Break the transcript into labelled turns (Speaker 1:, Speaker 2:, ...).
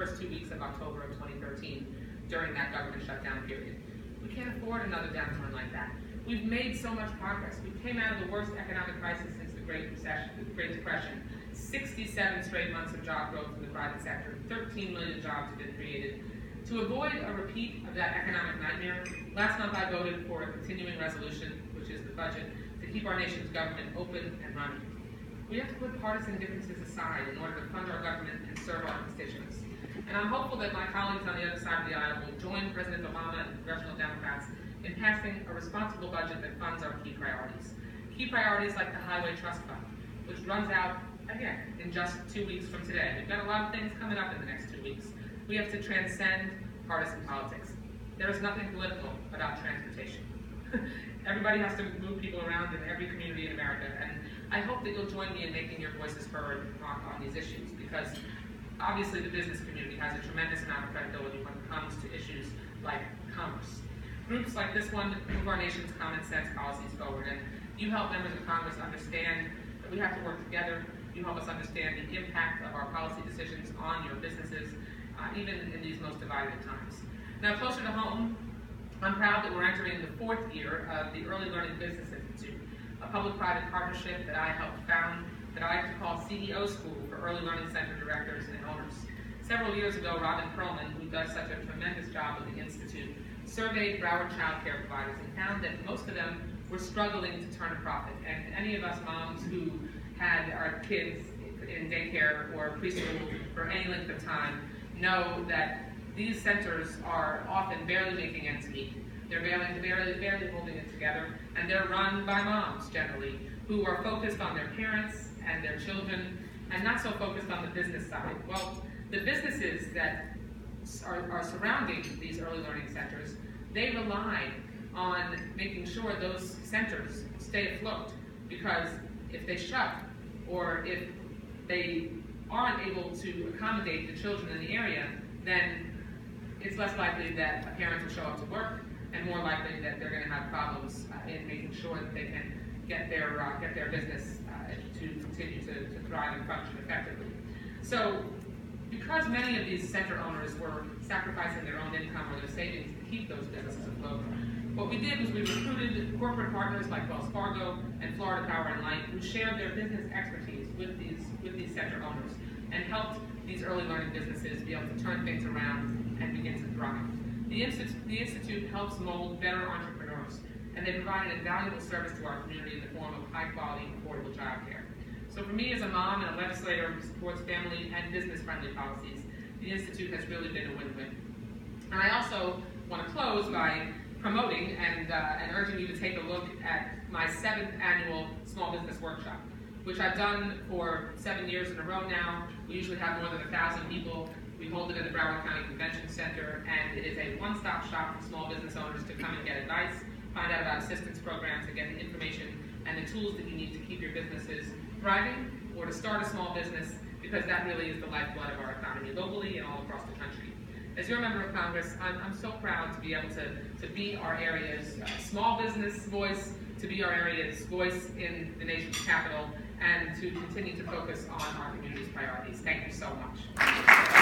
Speaker 1: first 2 weeks of October of 2013 during that government shutdown period. We can't afford another downturn like that. We've made so much progress. We came out of the worst economic crisis since the Great Depression. 67 straight months of job growth in the private sector, 13 million jobs have been created. To avoid a repeat of that economic nightmare, last month I voted for a continuing resolution, which is the budget, to keep our nation's government open and running. We have to put partisan differences aside in order to fund our government and serve our constituents. And I'm hopeful that my colleagues on the other side of the aisle will join President Obama and congressional Democrats in passing a responsible budget that funds our key priorities. Key priorities like the Highway Trust Fund, which runs out, again, in just 2 weeks from today. We've got a lot of things coming up in the next 2 weeks. We have to transcend partisan politics. There is nothing political about transportation. Everybody has to move people around in every community in America, and I hope that you'll join me in making your voices heard on these issues, because obviously the business community has a tremendous amount of credibility when it comes to issues like commerce. Groups like this one move our nation's common sense policies forward, and you help members of Congress understand that we have to work together. You help us understand the impact of our policy decisions on your businesses, even in these most divided times. Now, closer to home, I'm proud that we're entering the 4th year of the Early Learning Business Institute, a public-private partnership that I helped found that I like to call CEO School for Early Learning Center directors and owners. Several years ago, Robin Perlman, who does such a tremendous job with the Institute, surveyed Broward child care providers and found that most of them were struggling to turn a profit. And any of us moms who had our kids in daycare or preschool for any length of time know that these centers are often barely making ends meet. They're barely holding it together, and they're run by moms generally who are focused on their parents and their children and not so focused on the business side. Well, the businesses that are surrounding these early learning centers, they rely on making sure those centers stay afloat, because if they shut or if they aren't able to accommodate the children in the area, then it's less likely that a parent will show up to work, and more likely that they're going to have problems in making sure that they can get their business to continue to thrive and function effectively. So, because many of these center owners were sacrificing their own income or their savings to keep those businesses afloat, what we did was we recruited corporate partners like Wells Fargo and Florida Power and Light, who shared their business expertise with these center owners and helped these early learning businesses be able to turn things around and begin to thrive. The Institute helps mold better entrepreneurs, and they provide an invaluable service to our community in the form of high-quality, affordable child care. So for me as a mom and a legislator who supports family and business-friendly policies, the Institute has really been a win-win. And I also want to close by promoting and urging you to take a look at my 7th annual Small Business Workshop, which I've done for 7 years in a row now. We usually have more than 1,000 people. We hold it at the Broward County Convention Center, and it is a one-stop shop for small business owners to come and get advice, find out about assistance programs, and get the information and the tools that you need to keep your businesses thriving or to start a small business, because that really is the lifeblood of our economy locally and all across the country. As your member of Congress, I'm so proud to be able to be our area's small business voice, to be our area's voice in the nation's capital, and to continue to focus on our community's priorities. Thank you so much.